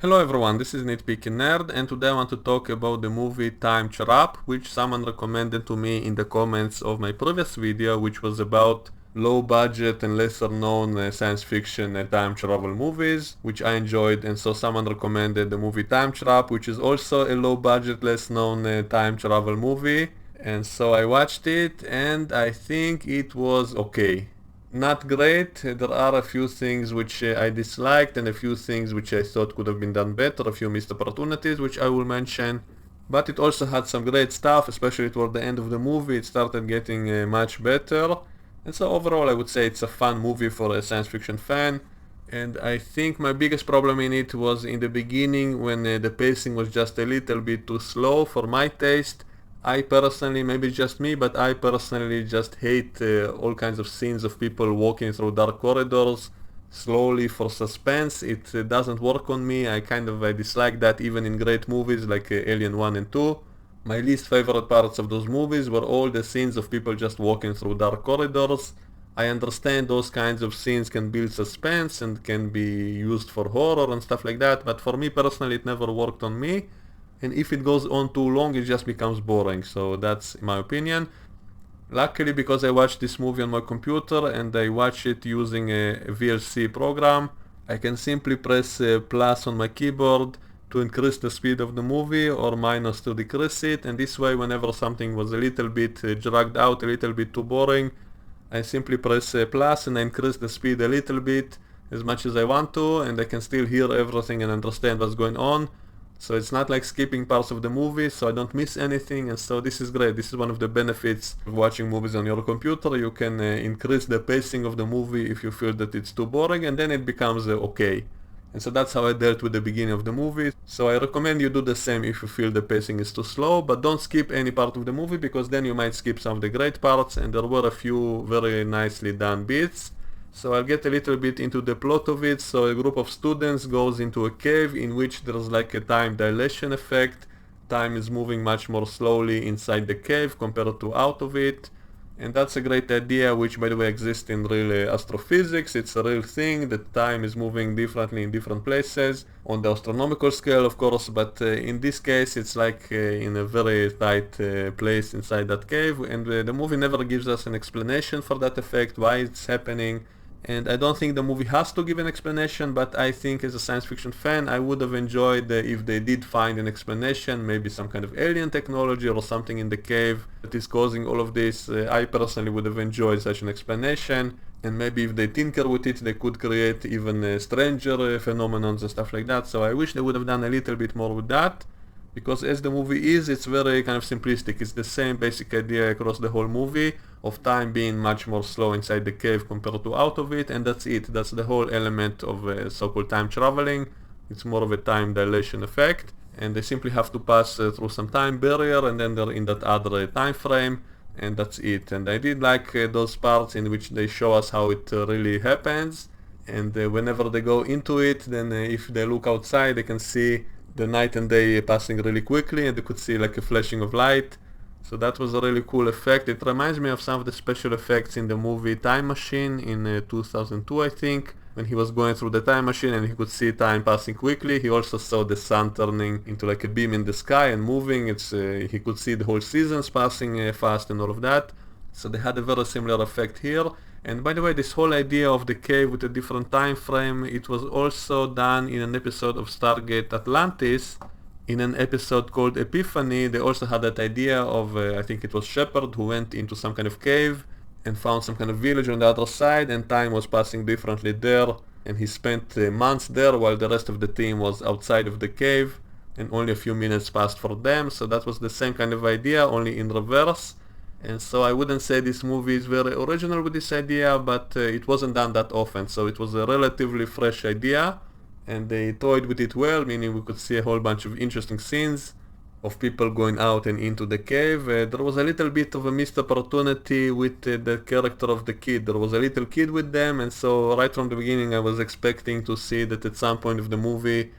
Hello everyone, this is Nitpicking Nerd, and today I want to talk about the movie Time Trap, which someone recommended to me in the comments of my previous video, which was about low budget and lesser known science fiction time travel movies, which I enjoyed, and so someone recommended the movie Time Trap, which is also a low budget, less known time travel movie, and so I watched it and I think it was okay. Not great. There are a few things which I disliked and a few things which I thought could have been done better, a few missed opportunities which I will mention. But it also had some great stuff, especially toward the end of the movie. It started getting much better. And so overall I would say it's a fun movie for a science fiction fan. And I think my biggest problem in it was in the beginning when the pacing was just a little bit too slow for my taste. I personally, maybe it's just me, but I personally just hate all kinds of scenes of people walking through dark corridors slowly for suspense. It doesn't work on me. I dislike that even in great movies like Alien 1 and 2. My least favorite parts of those movies were all the scenes of people just walking through dark corridors. I understand those kinds of scenes can build suspense and can be used for horror and stuff like that, but for me personally it never worked on me. And if it goes on too long it just becomes boring, so that's my opinion. Luckily, because I watched this movie on my computer and I watch it using a VLC program, I can simply press plus on my keyboard to increase the speed of the movie or minus to decrease it, and this way whenever something was a little bit dragged out, a little bit too boring, I simply press plus and I increase the speed a little bit as much as I want to, and I can still hear everything and understand what's going on. So it's not like skipping parts of the movie, so I don't miss anything, and so this is great. This is one of the benefits of watching movies on your computer. You can increase the pacing of the movie if you feel that it's too boring, and then it becomes okay. And so that's how I dealt with the beginning of the movie. So I recommend you do the same if you feel the pacing is too slow, but don't skip any part of the movie because then you might skip some of the great parts, and there were a few very nicely done bits. So I'll get a little bit into the plot of it. So a group of students goes into a cave in which there's like a time dilation effect. Time is moving much more slowly inside the cave compared to out of it. And that's a great idea, which by the way exists in real astrophysics. It's a real thing that time is moving differently in different places on the astronomical scale, of course, but in this case it's like in a very tight place inside that cave, and the movie never gives us an explanation for that effect, why it's happening. And I don't think the movie has to give an explanation, but I think as a science fiction fan I would have enjoyed if they did find an explanation, maybe some kind of alien technology or something in the cave that is causing all of this. I personally would have enjoyed such an explanation, and maybe if they tinker with it they could create even stranger phenomenons and stuff like that. So I wish they would have done a little bit more with that, because as the movie is, it's very kind of simplistic. It's the same basic idea across the whole movie of time being much more slow inside the cave compared to out of it, and that's it. That's the whole element of so-called time traveling. It's more of a time dilation effect, and they simply have to pass through some time barrier, and then they're in that other time frame, and that's it. And I did like those parts in which they show us how it really happens, and whenever they go into it, then if they look outside they can see the night and day passing really quickly, and you could see like a flashing of light. So that was a really cool effect. It reminds me of some of the special effects in the movie Time Machine in 2002, I think, when he was going through the time machine and he could see time passing quickly. He also saw the sun turning into like a beam in the sky and moving. He could see the whole seasons passing fast and all of that. So they had a very similar effect here. And by the way, this whole idea of the cave with a different time frame, it was also done in an episode of Stargate Atlantis. In an episode called Epiphany, they also had that idea of, I think it was Shepard, who went into some kind of cave and found some kind of village on the other side, and time was passing differently there, and he spent months there while the rest of the team was outside of the cave, and only a few minutes passed for them. So that was the same kind of idea, only in reverse. And so I wouldn't say this movie is very original with this idea, but it wasn't done that often, so it was a relatively fresh idea, and they toyed with it well, meaning we could see a whole bunch of interesting scenes of people going out and into the cave. There was a little bit of a missed opportunity with the character of the kid. There was a little kid with them, and so right from the beginning I was expecting to see that at some point of the movie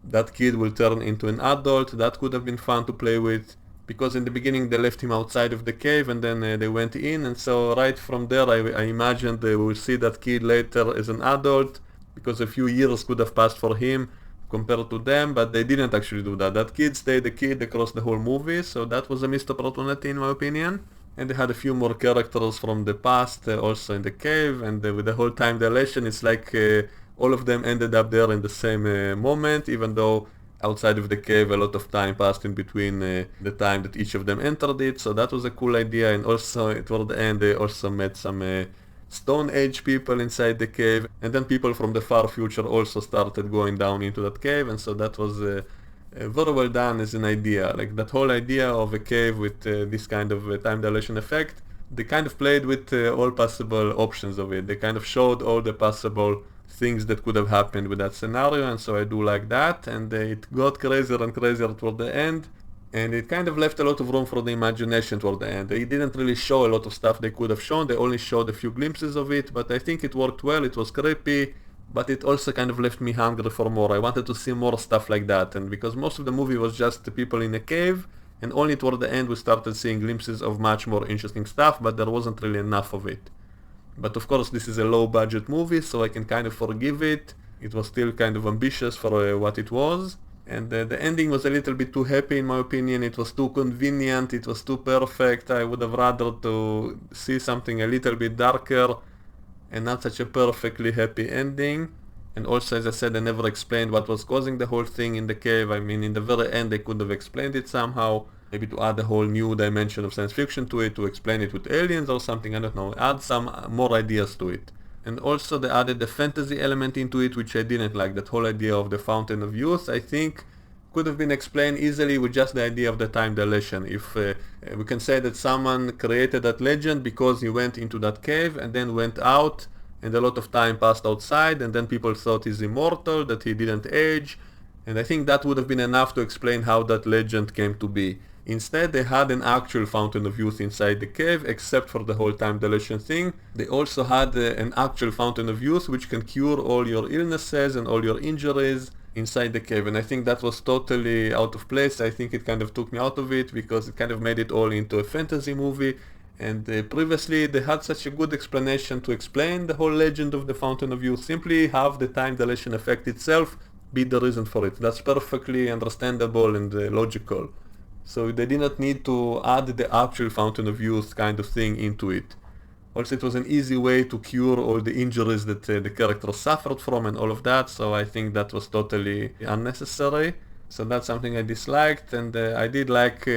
that kid will turn into an adult. That could have been fun to play with, because in the beginning they left him outside of the cave and then they went in, and so right from there I imagined they will see that kid later as an adult, because a few years could have passed for him compared to them, but they didn't actually do that. That kid stayed a kid across the whole movie, so that was a missed opportunity in my opinion. And they had a few more characters from the past also in the cave, and with the whole time dilation, it's like all of them ended up there in the same moment, even though outside of the cave a lot of time passed in between the time that each of them entered it. So that was a cool idea, and also toward the end they also met some Stone Age people inside the cave, and then people from the far future also started going down into that cave, and so that was very well done as an idea. Like that whole idea of a cave with this kind of time dilation effect, they kind of played with all possible options of it. They kind of showed all the possible things that could have happened with that scenario, and so I do like that, and it got crazier and crazier toward the end, and it kind of left a lot of room for the imagination toward the end. They didn't really show a lot of stuff they could have shown, they only showed a few glimpses of it, but I think it worked well. It was creepy, but it also kind of left me hungry for more. I wanted to see more stuff like that, and because most of the movie was just the people in a cave, and only toward the end we started seeing glimpses of much more interesting stuff, but there wasn't really enough of it. But of course this is a low budget movie, so I can kind of forgive it. It was still kind of ambitious for what it was. And the ending was a little bit too happy in my opinion. It was too convenient, it was too perfect. I would have rather to see something a little bit darker and not such a perfectly happy ending. And also, as I said, they never explained what was causing the whole thing in the cave. I mean, in the very end they could have explained it somehow. Maybe to add a whole new dimension of science fiction to it, to explain it with aliens or something, I don't know. Add some more ideas to it. And also they added the fantasy element into it, which I didn't like. That whole idea of the Fountain of Youth, I think, could have been explained easily with just the idea of the time dilation. If we can say that someone created that legend because he went into that cave and then went out, and a lot of time passed outside, and then people thought he's immortal, that he didn't age, and I think that would have been enough to explain how that legend came to be. Instead, they had an actual Fountain of Youth inside the cave, except for the whole time dilation thing. They also had an actual Fountain of Youth which can cure all your illnesses and all your injuries inside the cave, and I think that was totally out of place. I think it kind of took me out of it because it kind of made it all into a fantasy movie, and previously they had such a good explanation to explain the whole legend of the Fountain of Youth. Simply have the time dilation effect itself be the reason for it. That's perfectly understandable and logical. So they did not need to add the actual Fountain of Youth kind of thing into it. Also, it was an easy way to cure all the injuries that the character suffered from and all of that, so I think that was totally unnecessary. So that's something I disliked, and I did like,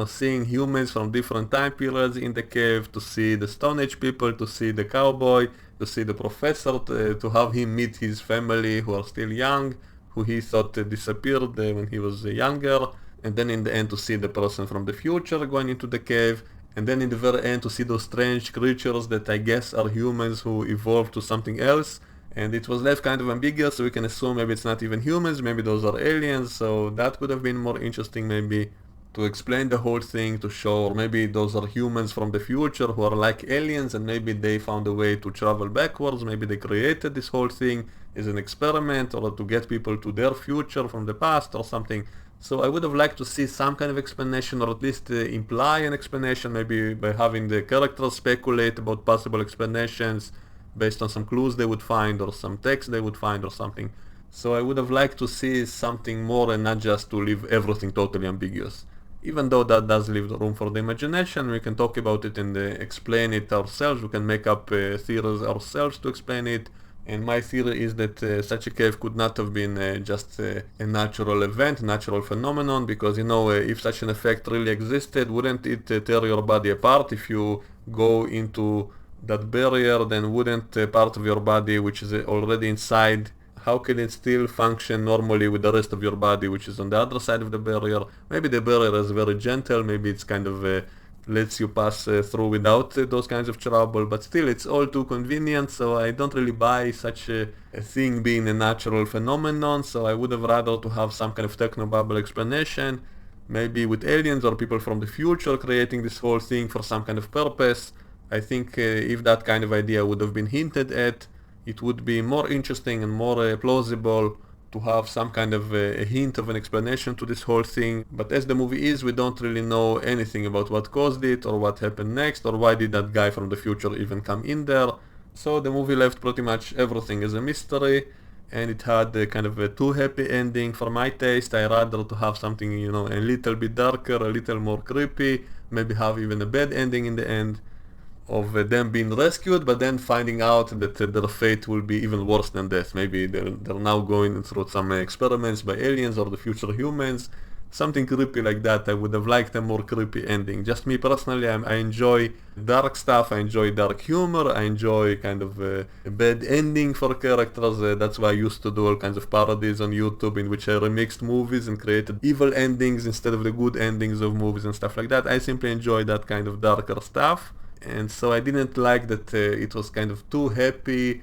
seeing humans from different time periods in the cave, to see the Stone Age people, to see the cowboy, to see the professor, to have him meet his family who are still young, who he thought disappeared when he was younger, and then in the end to see the person from the future going into the cave, and then in the very end to see those strange creatures that I guess are humans who evolved to something else. And it was left kind of ambiguous, so we can assume maybe it's not even humans, maybe those are aliens, so that could have been more interesting maybe to explain the whole thing, to show, or maybe those are humans from the future who are like aliens and maybe they found a way to travel backwards, maybe they created this whole thing as an experiment or to get people to their future from the past or something. So I would have liked to see some kind of explanation, or at least imply an explanation, maybe by having the characters speculate about possible explanations based on some clues they would find or some text they would find or something. So I would have liked to see something more and not just to leave everything totally ambiguous. Even though that does leave the room for the imagination, we can talk about it and explain it ourselves, we can make up theories ourselves to explain it. And my theory is that such a cave could not have been just a natural event, natural phenomenon, because if such an effect really existed, wouldn't it tear your body apart? If you go into that barrier, then wouldn't part of your body which is already inside, how can it still function normally with the rest of your body which is on the other side of the barrier? Maybe the barrier is very gentle, maybe it's kind of lets you pass through without those kinds of trouble, but still it's all too convenient, so I don't really buy such a thing being a natural phenomenon. So I would have rather to have some kind of technobabble explanation, maybe with aliens or people from the future creating this whole thing for some kind of purpose. I think if that kind of idea would have been hinted at, it would be more interesting and more plausible to have some kind of a hint of an explanation to this whole thing. But as the movie is, we don't really know anything about what caused it or what happened next or why did that guy from the future even come in there. So the movie left pretty much everything as a mystery. and it had a kind of a too happy ending for my taste. I rather to have something, you know, a little bit darker, a little more creepy, maybe have even a bad ending in the end of them being rescued, but then finding out that their fate will be even worse than death. Maybe they're now going through some experiments by aliens or the future humans. Something creepy like that. I would have liked a more creepy ending. Just me personally, I enjoy dark stuff, I enjoy dark humor, I enjoy kind of a bad ending for characters. That's why I used to do all kinds of parodies on YouTube in which I remixed movies and created evil endings instead of the good endings of movies and stuff like that. I simply enjoy that kind of darker stuff. And so I didn't like that it was kind of too happily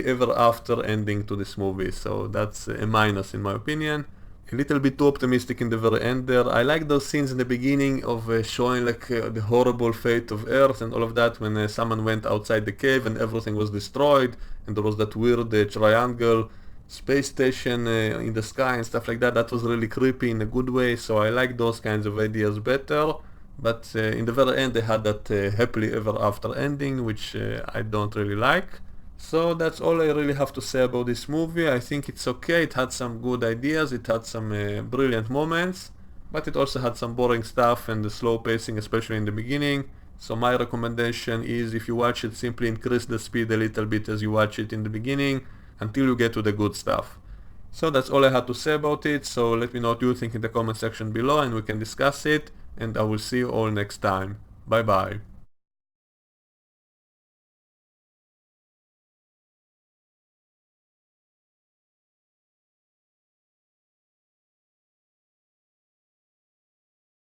ever after ending to this movie. So that's a minus in my opinion. A little bit too optimistic in the very end there. I like those scenes in the beginning of showing like the horrible fate of Earth and all of that when someone went outside the cave and everything was destroyed and there was that weird triangle space station in the sky and stuff like that. That was really creepy in a good way, so I like those kinds of ideas better. But in the very end they had that happily ever after ending, which I don't really like. So that's all I really have to say about this movie. I think it's okay. It had some good ideas, it had some brilliant moments, but it also had some boring stuff and the slow pacing, especially in the beginning. So my recommendation is, if you watch it, simply increase the speed a little bit as you watch it in the beginning until you get to the good stuff. So that's all I had to say about it. So let me know what you think in the comment section below and we can discuss it, and I will see you all next time. Bye bye.